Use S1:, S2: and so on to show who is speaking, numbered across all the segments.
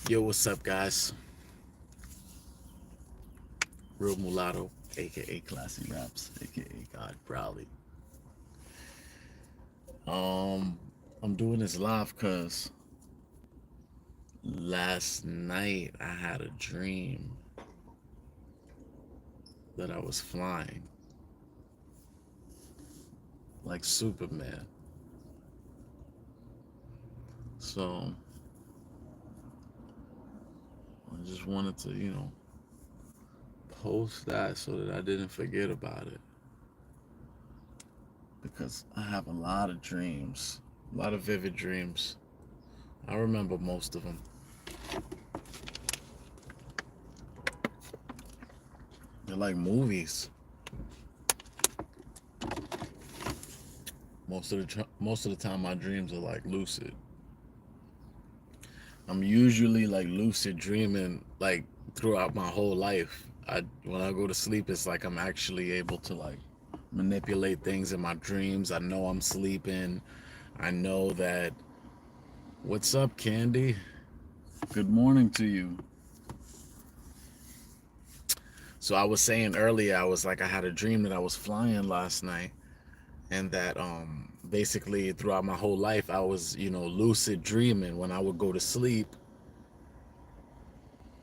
S1: Yo, what's up, guys? Real Mulatto, aka Classy Raps, aka God Browley. Um, I'm doing this live because last night I had a dream that I was flying like Superman. So I just wanted to, post that so that I didn't forget about it because I have a lot of dreams, a lot of vivid dreams. I remember most of them. They're like movies. Most of the time, my dreams are like lucid. I'm usually like lucid dreaming like throughout my whole life. I when I go to sleep, it's like I'm actually able to like manipulate things in my dreams. I know I'm sleeping. I know that. What's up, Candy? Good morning to you. So I was saying earlier, I was like I had a dream that I was flying last night, and that basically throughout my whole life I was lucid dreaming when I would go to sleep.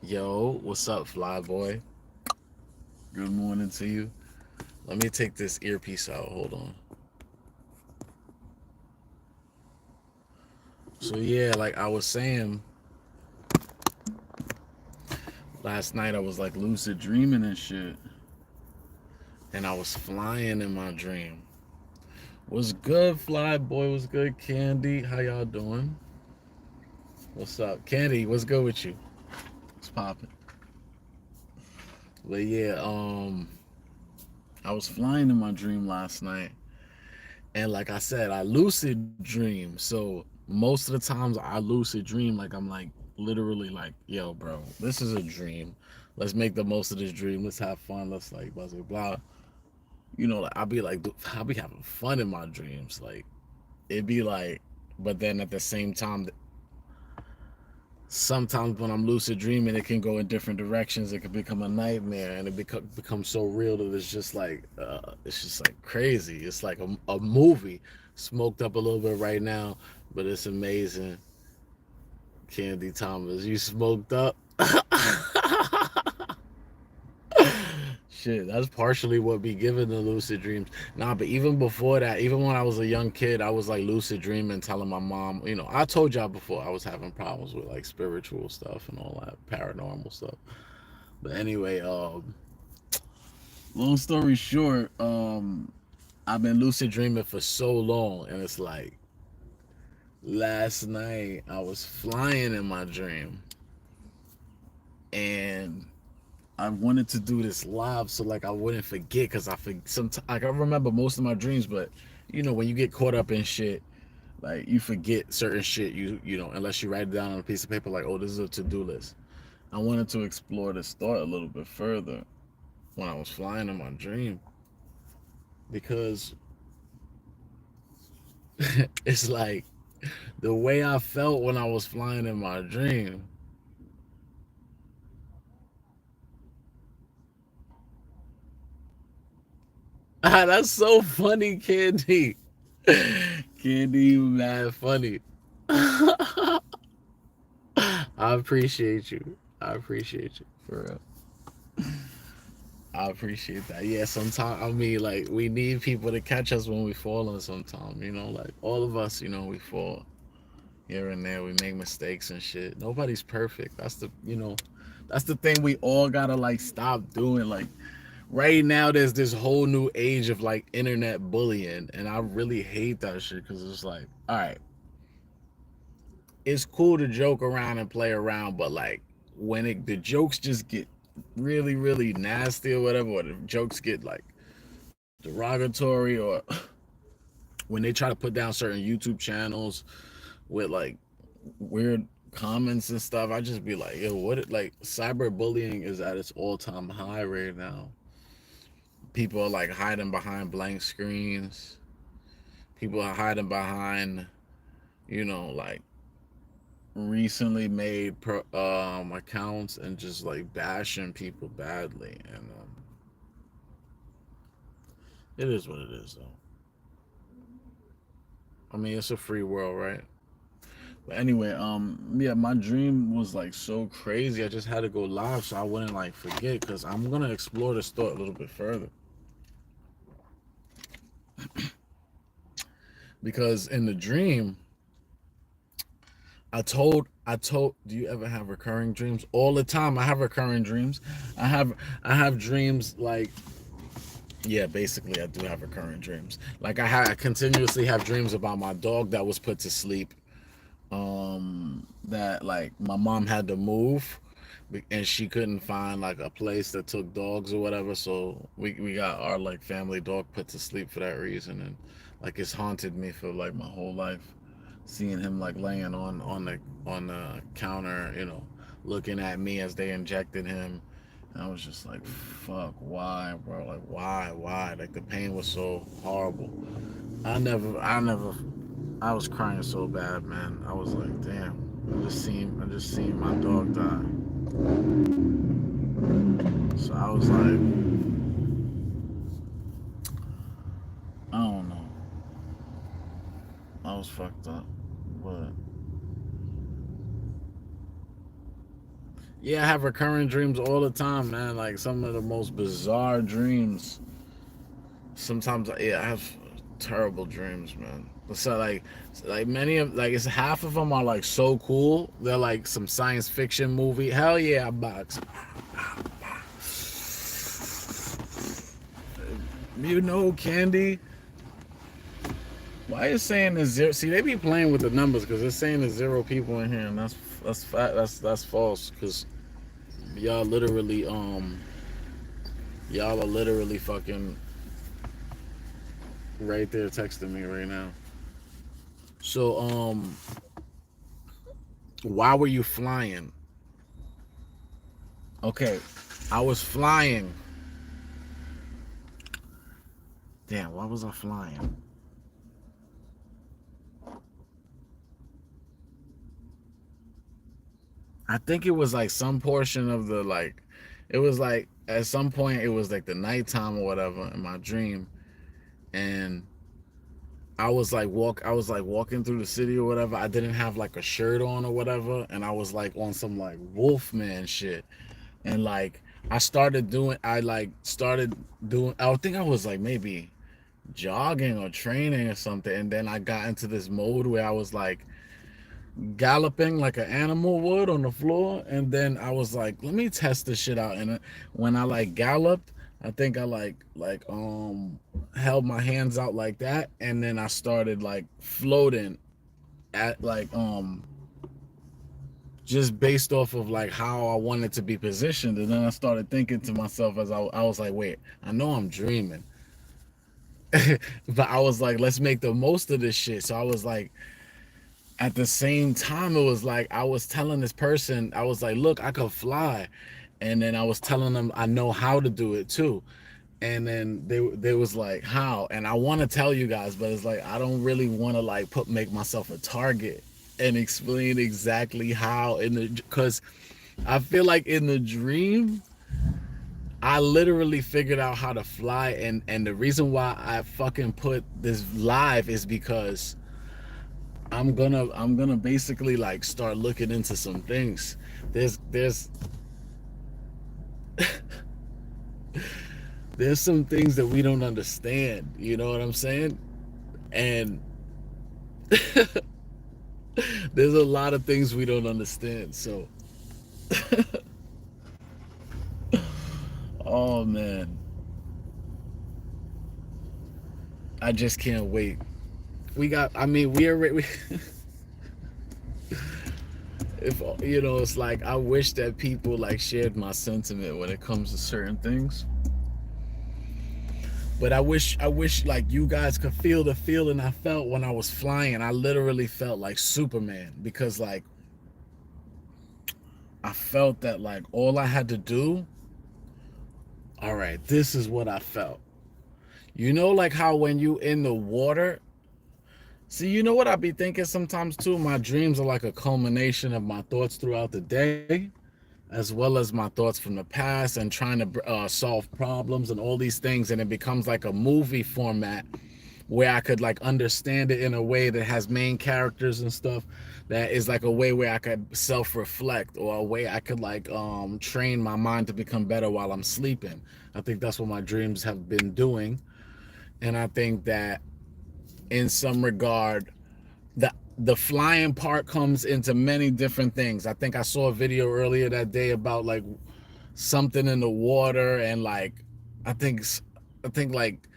S1: Yo, what's up, fly boy? Good morning to you. Let me take this earpiece out. Hold on. So yeah, like I was saying, last night I was like lucid dreaming and shit, and I was flying in my dream. What's good, fly boy? What's good, Candy? How y'all doing? What's up, Candy? What's good with you? What's popping? But yeah, I was flying in my dream last night, and like I said, I lucid dream. So most of the times I lucid dream, like I'm like literally like, yo, bro, this is a dream. Let's make the most of this dream. Let's have fun. Let's like blah blah blah. Like, I'll be having fun in my dreams. Like it'd be like, but then at the same time, sometimes when I'm lucid dreaming, it can go in different directions. It could become a nightmare, and it become so real that it's just like crazy. It's like a movie. Smoked up a little bit right now, but it's amazing. Candy Thomas, you smoked up. Shit, that's partially what be giving the lucid dreams. Nah, but even before that, even when I was a young kid, I was like lucid dreaming, telling my mom, I told y'all before I was having problems with like spiritual stuff and all that paranormal stuff. But anyway, long story short, I've been lucid dreaming for so long, and it's like last night I was flying in my dream, and I wanted to do this live so like I wouldn't forget because like I remember most of my dreams, but when you get caught up in shit, like you forget certain shit. Unless you write it down on a piece of paper, like, oh, this is a to-do list. I wanted to explore this thought a little bit further when I was flying in my dream because it's like the way I felt when I was flying in my dream. Ah, that's so funny, Candy. Candy, you mad funny. I appreciate you. I appreciate you for real. I appreciate that. Yeah, sometimes I mean, like we need people to catch us when we falling. Sometimes, like all of us, we fall here and there. We make mistakes and shit. Nobody's perfect. That's the thing we all gotta like stop doing. Like right now, there's this whole new age of like internet bullying, and I really hate that shit because it's like, all right, it's cool to joke around and play around, but like when the jokes just get really, really nasty or whatever, or the jokes get like derogatory, or when they try to put down certain YouTube channels with like weird comments and stuff, I just be like, yo, like cyberbullying is at its all-time high right now. People are like hiding behind blank screens. People are hiding behind, like recently made accounts and just like bashing people badly, and it is what it is though. I mean, it's a free world, right? But anyway, yeah, my dream was like so crazy. I just had to go live so I wouldn't like forget, because I'm gonna explore this thought a little bit further. Because in the dream, I told do you ever have recurring dreams? All the time I have recurring dreams. I have dreams like, yeah, basically I do have recurring dreams. Like I continuously have dreams about my dog that was put to sleep. That like my mom had to move and she couldn't find like a place that took dogs or whatever, so we got our like family dog put to sleep for that reason. And like it's haunted me for like my whole life, seeing him like laying on the counter, looking at me as they injected him. And I was just like, fuck, why, bro? Like, why? Like, the pain was so horrible. I never, I was crying so bad, man. I was like, damn. I just seen my dog die. So I was like, I don't know. I was fucked up, but yeah, I have recurring dreams all the time, man. Like some of the most bizarre dreams. Sometimes, yeah, I have terrible dreams, man. So like many of like it's half of them are like so cool. They're like some science fiction movie. Hell yeah, I box. Candy. Why is saying there's zero? See, they be playing with the numbers because they're saying there's zero people in here, and that's false. Because y'all literally y'all are literally fucking right there texting me right now. So why were you flying? Okay, I was flying. Damn, why was I flying? I think it was like some portion of the like, it was like at some point it was like the nighttime or whatever in my dream, and I was like walking through the city or whatever. I didn't have like a shirt on or whatever, and I was like on some like Wolfman shit, and like I started doing. I think I was like maybe jogging or training or something, and then I got into this mode where I was like galloping like an animal would on the floor, and then I was like, let me test this shit out. And when I like galloped, I think I held my hands out like that, and then I started like floating at like just based off of like how I wanted to be positioned. And then I started thinking to myself as I was like, wait, I know I'm dreaming. But I was like, let's make the most of this shit. So I was like, at the same time, it was like I was telling this person, I was like, look, I could fly. And then I was telling them I know how to do it too. And then they was like, how? And I want to tell you guys, but it's like I don't really want to like make myself a target and explain exactly how, in the because I feel like in the dream I literally figured out how to fly. And the reason why I fucking put this live is because I'm gonna basically like start looking into some things. There's there's some things that we don't understand. You know what I'm saying? And there's a lot of things we don't understand. So, oh man, I just can't wait. We got. I mean, we already. If it's like I wish that people like shared my sentiment when it comes to certain things. But I wish like you guys could feel the feeling I felt when I was flying. I literally felt like Superman, because like I felt that like all I had to do, all right, this is what I felt. Like how when you in the water, See, you know what I be thinking sometimes too? My dreams are like a culmination of my thoughts throughout the day, as well as my thoughts from the past, and trying to solve problems and all these things. And it becomes like a movie format where I could like understand it in a way that has main characters and stuff. That is like a way where I could self reflect, or a way I could like train my mind to become better while I'm sleeping. I think that's what my dreams have been doing. And I think that in some regard, the flying part comes into many different things. I think I saw a video earlier that day about like something in the water, and like I think I think like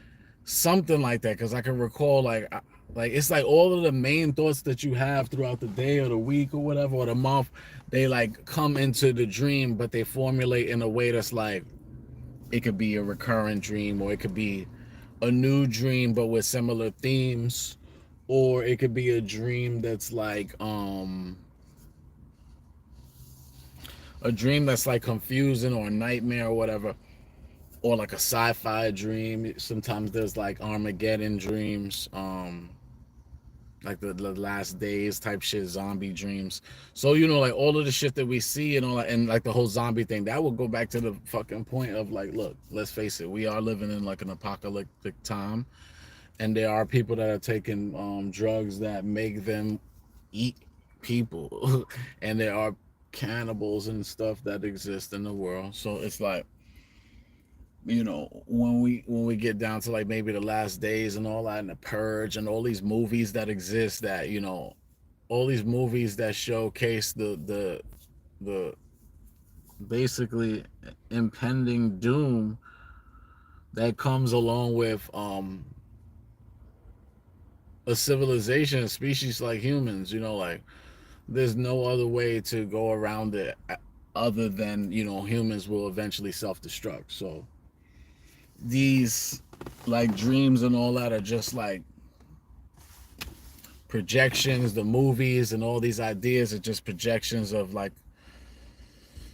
S1: something like that, because I can recall like it's like all of the main thoughts that you have throughout the day or the week or whatever, or the month, they like come into the dream, but they formulate in a way that's like, it could be a recurrent dream, or it could be a new dream but with similar themes, or it could be a dream that's like a dream that's like confusing, or a nightmare or whatever, or like a sci-fi dream. Sometimes there's like Armageddon dreams, like the last days type shit, zombie dreams. So like all of the shit that we see and all that, and like the whole zombie thing, that will go back to the fucking point of like, look, let's face it, we are living in like an apocalyptic time, and there are people that are taking drugs that make them eat people, and there are cannibals and stuff that exist in the world. So it's like, when we get down to like maybe the last days and all that, and the purge and all these movies that exist, that all these movies that showcase the basically impending doom that comes along with a civilization, a species like humans. Like, there's no other way to go around it other than humans will eventually self-destruct. So these like dreams and all that are just like projections. The movies and all these ideas are just projections of like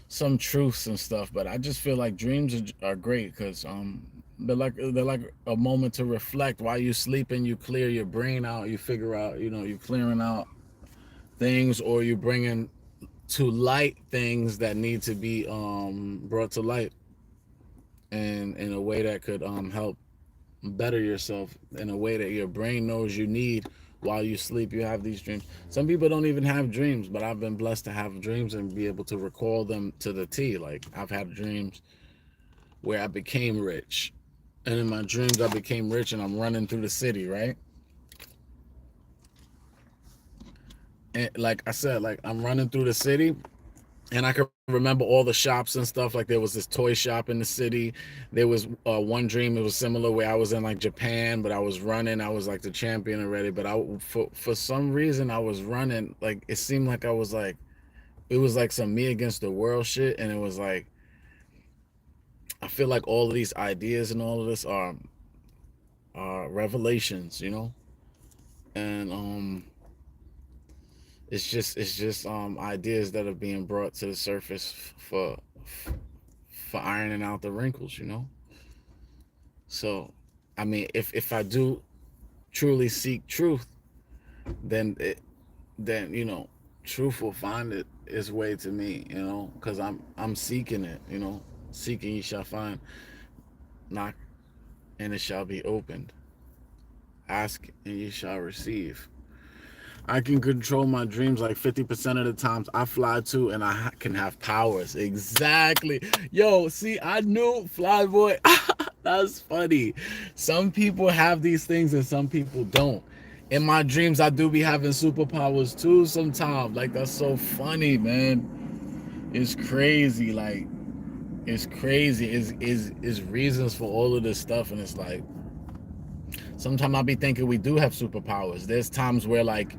S1: some truths and stuff. But I just feel like dreams are great, because they're like a moment to reflect. While you sleeping, you clear your brain out, you figure out, you're clearing out things, or you bringing to light things that need to be brought to light, and in a way that could help better yourself, in a way that your brain knows you need. While you sleep, you have these dreams. Some people don't even have dreams, but I've been blessed to have dreams and be able to recall them to the T. Like, I've had dreams where I became rich, and in my dreams I became rich, and I'm running through the city, right? And like I said, like, I'm running through the city, and I can remember all the shops and stuff. Like, there was this toy shop in the city. There was one dream, it was similar, where I was in like Japan, but I was running. I was like the champion already, but for some reason I was running. Like, it seemed like I was like, it was like some me against the world shit, and it was like, I feel like all of these ideas and all of this are revelations, and it's just ideas that are being brought to the surface for ironing out the wrinkles. So, I mean, if I do truly seek truth, then truth will find its way to me, because I'm seeking it. Seeking, you shall find. Knock, and it shall be opened. Ask, and you shall receive. I can control my dreams like 50% of the times I fly too, and I can have powers. Exactly. Yo, see, I knew, Flyboy. That's funny. Some people have these things and some people don't. In my dreams, I do be having superpowers too sometimes. Like, that's so funny, man. It's crazy. Like, it's crazy. Is reasons for all of this stuff, and it's like, sometimes I'll be thinking we do have superpowers. There's times where, like,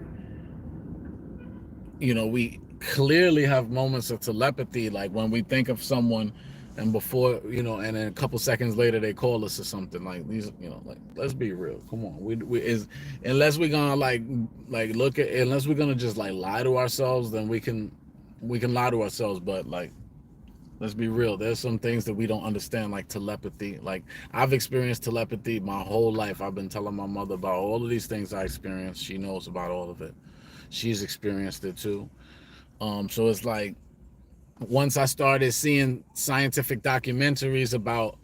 S1: we clearly have moments of telepathy, like when we think of someone, and before, and then a couple seconds later they call us or something. Like, these, like, let's be real. Come on, we is unless we're gonna like look at, unless we're gonna just like lie to ourselves, then we can lie to ourselves. But like, Let's be real. There's some things that we don't understand, like telepathy. Like I've experienced telepathy my whole life. I've been telling my mother about all of these things I experienced. She knows about all of it. She's experienced it too. So it's like once I started seeing scientific documentaries about,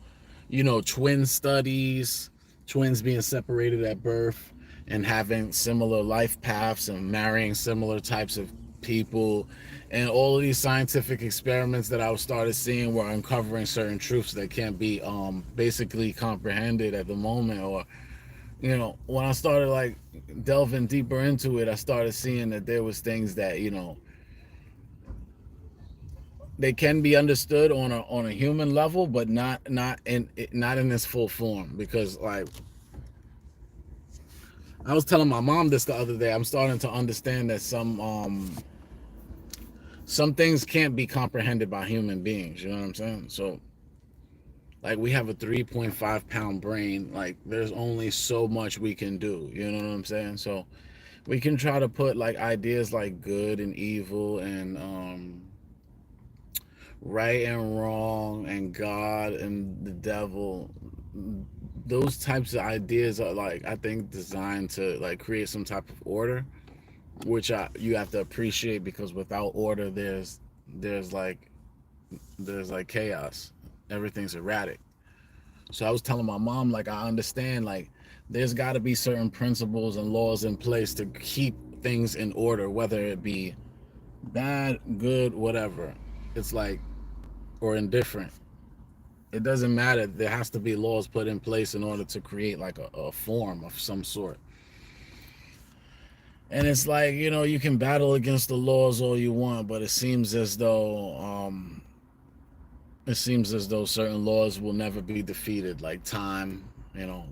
S1: twin studies, twins being separated at birth and having similar life paths and marrying similar types of people, and all of these scientific experiments that I started seeing were uncovering certain truths that can't be basically comprehended at the moment. Or when I started like delving deeper into it, I started seeing that there was things that they can be understood on a human level, but not in this full form. Because like I was telling my mom this the other day, I'm starting to understand that some things can't be comprehended by human beings. You know what I'm saying? So like we have a 3.5 pound brain. Like there's only so much we can do. You know what I'm saying? So we can try to put like ideas like good and evil and right and wrong and God and the devil. Those types of ideas are like I think designed to like create some type of order, which you have to appreciate, because without order there's like there's like chaos. Everything's erratic. So I was telling my mom, like, I understand, like, there's got to be certain principles and laws in place to keep things in order, whether it be bad, good, whatever. It's like, or indifferent. It doesn't matter. There has to be laws put in place in order to create like a form of some sort. And it's like, you can battle against the laws all you want, but it seems as though certain laws will never be defeated, like time.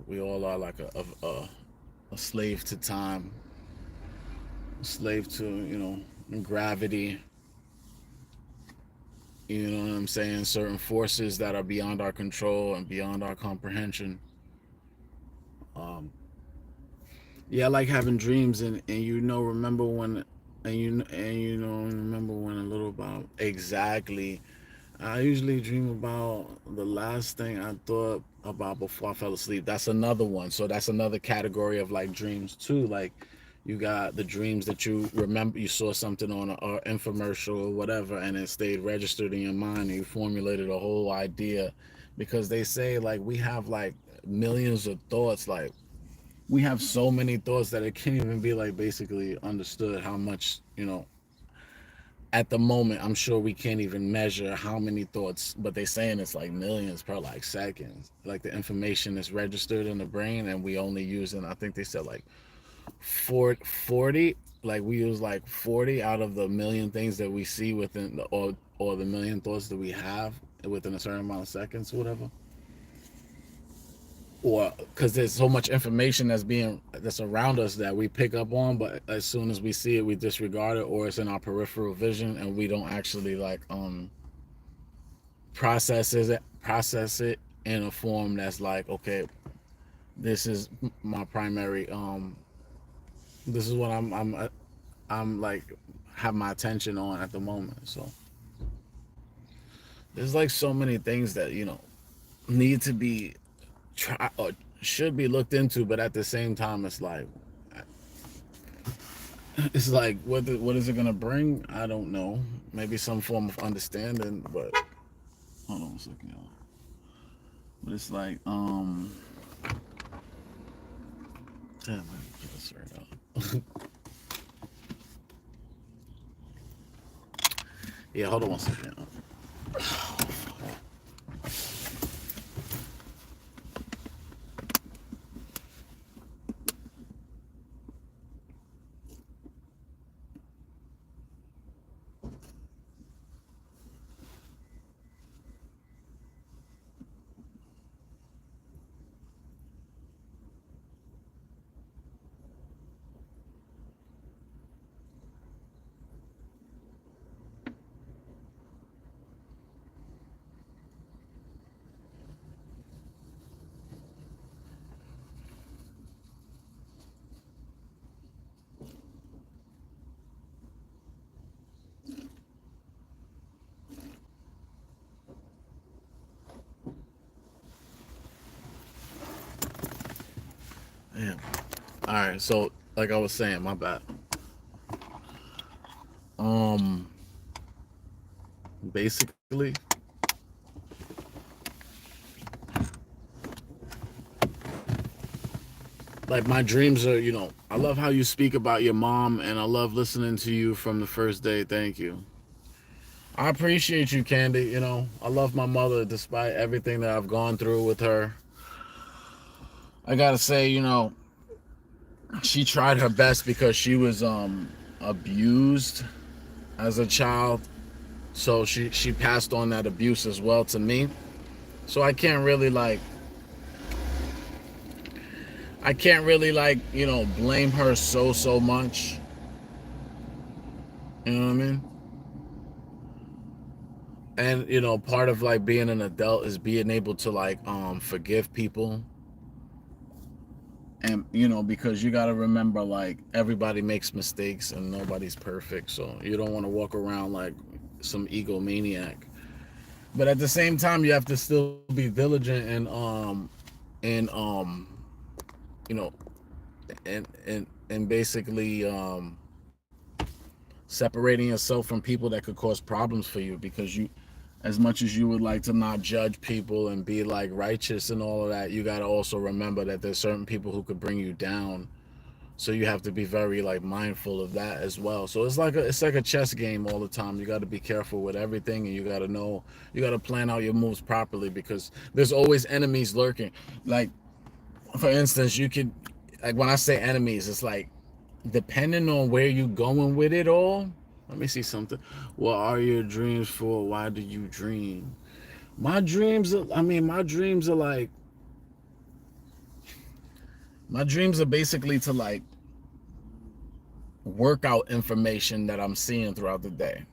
S1: We all are like a slave to time, a slave to gravity. You know what I'm saying? Certain forces that are beyond our control and beyond our comprehension. Um, yeah, I like having dreams, and remember when, remember when a little about exactly. I usually dream about the last thing I thought about before I fell asleep. That's another one. So that's another category of like dreams too. Like you got the dreams that you remember you saw something on an infomercial or whatever, and it stayed registered in your mind, and you formulated a whole idea. Because they say like we have like millions of thoughts. Like we have so many thoughts that it can't even be like basically understood how much at the moment. I'm sure we can't even measure how many thoughts, but they saying it's like millions per like seconds. Like the information is registered in the brain, and we only using, I think they said like 40, like we use like 40 out of the million things that we see within or the million thoughts that we have within a certain amount of seconds or whatever. Or because there's so much information that's around us that we pick up on, but as soon as we see it we disregard it, or it's in our peripheral vision and we don't actually like process it in a form that's like, okay, this is my primary this is what I'm like have my attention on at the moment. So there's like so many things that need to be try or should be looked into, but at the same time it's like what is it gonna bring? I don't know. Maybe some form of understanding, but hold on a second, y'all. But it's like damn, let me get this right up. Yeah, hold on one second. Yeah. All right. So, like I was saying, my bad. Um, basically, like my dreams are, I love how you speak about your mom, and I love listening to you from the first day. Thank you. I appreciate you, Candy. I love my mother despite everything that I've gone through with her. I gotta say, she tried her best because she was abused as a child. So she passed on that abuse as well to me. So I can't really blame her so much. You know what I mean? And part of like being an adult is being able to like forgive people. And because you got to remember, like, everybody makes mistakes and nobody's perfect, so you don't want to walk around like some egomaniac. But at the same time, you have to still be diligent and you know and basically separating yourself from people that could cause problems for you, because as much as you would like to not judge people and be like righteous and all of that, you got to also remember that there's certain people who could bring you down. So you have to be very like mindful of that as well. So it's like a chess game all the time. You got to be careful with everything, and you got to know, you got to plan out your moves properly, because there's always enemies lurking. Like, for instance, you could, like, when I say enemies, it's like, depending on where you going with it all. Let me see something. What are your dreams for? Why do you dream? My dreams are basically to like work out information that I'm seeing throughout the day.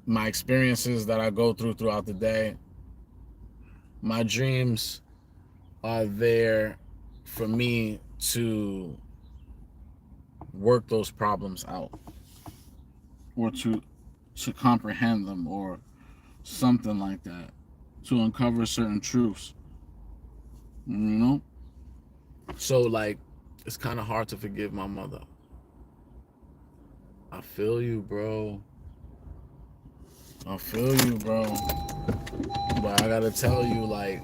S1: My experiences that I go throughout the day. My dreams are there for me to work those problems out, or to comprehend them, or something like that, to uncover certain truths. You know? So like, it's kind of hard to forgive my mother. I feel you, bro. I feel you, bro. But I gotta tell you, like,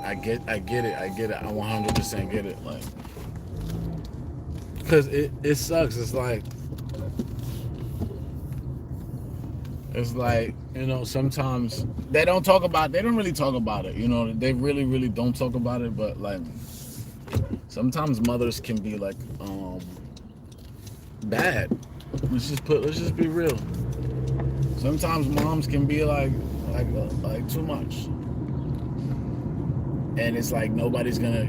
S1: I get it. I get it. I 100% get it. Like, cause it sucks. It's like sometimes they don't really talk about it. They really don't talk about it. But like, sometimes mothers can be like bad. Let's just be real. Sometimes moms can be like too much, and it's like nobody's gonna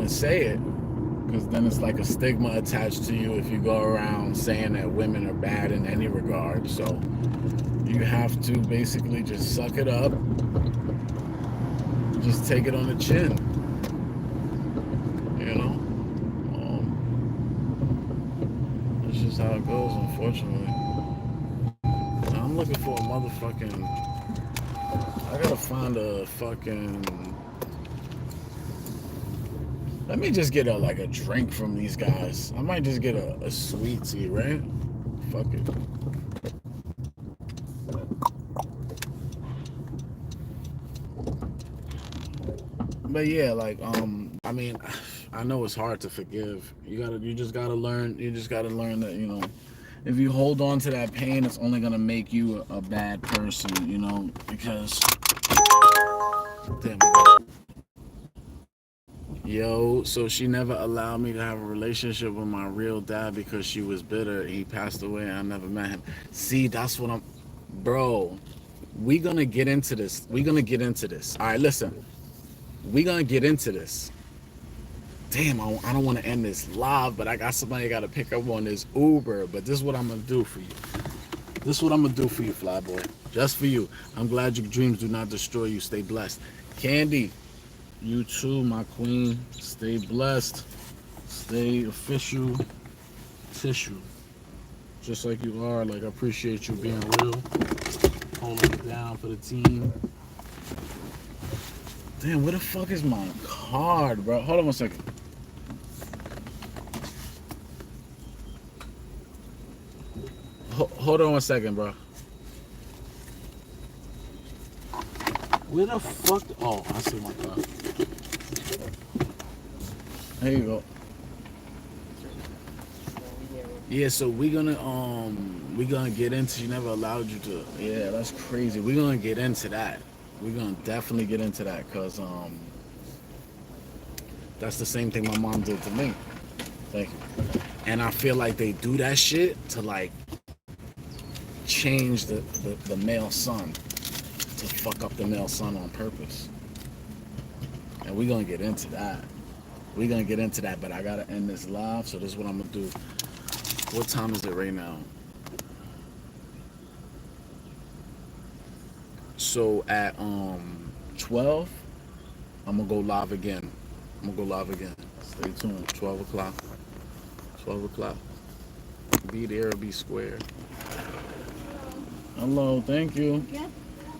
S1: say it, because then it's like a stigma attached to you if you go around saying that women are bad in any regard. So you have to basically just suck it up, just take it on the chin, you know. That's just how it goes, unfortunately. I'm looking for a motherfucking. I gotta find a fucking. Let me just get a drink from these guys. I might just get a sweet tea, right? Fuck it. But yeah, like I mean, I know it's hard to forgive. You just gotta learn that, if you hold on to that pain, it's only gonna make you a bad person, because damn. Yo, so she never allowed me to have a relationship with my real dad because she was bitter. He passed away and I never met him. See, that's what I'm. Bro, we gonna get into this. We gonna get into this. All right, listen. We gonna get into this. Damn, I don't want to end this live, but I got somebody I gotta pick up on this Uber. But this is what I'm gonna do for you. This is what I'm gonna do for you, Flyboy. Just for you. I'm glad your dreams do not destroy you. Stay blessed. Candy, you too, my queen. Stay blessed. Stay official tissue. Just like you are. Like, I appreciate you being real. Holding it down for the team.
S2: Damn, where the fuck is my card, bro? Hold on 1 second. Hold on 1 second, bro.
S1: Where the fuck? Oh, I see my car.
S2: There you go.
S1: Yeah, so we gonna get into. She never allowed you to.
S2: Yeah, that's crazy.
S1: We're gonna get into that.
S2: We're gonna definitely get into that, cause that's the same thing my mom did to me. Thank you.
S1: And I feel like they do that shit to like
S2: Change the male son, to fuck up the male son on purpose. And we're gonna get into that. We're gonna get into that, but I gotta end this live, so this is what I'm gonna do.
S1: what time is it right now? So at
S2: 12.
S1: I'm gonna go live again. I'm gonna go live again.
S2: Stay tuned.
S1: 12 o'clock. 12 o'clock. Be there or be square.
S2: Hello, thank you.
S3: Get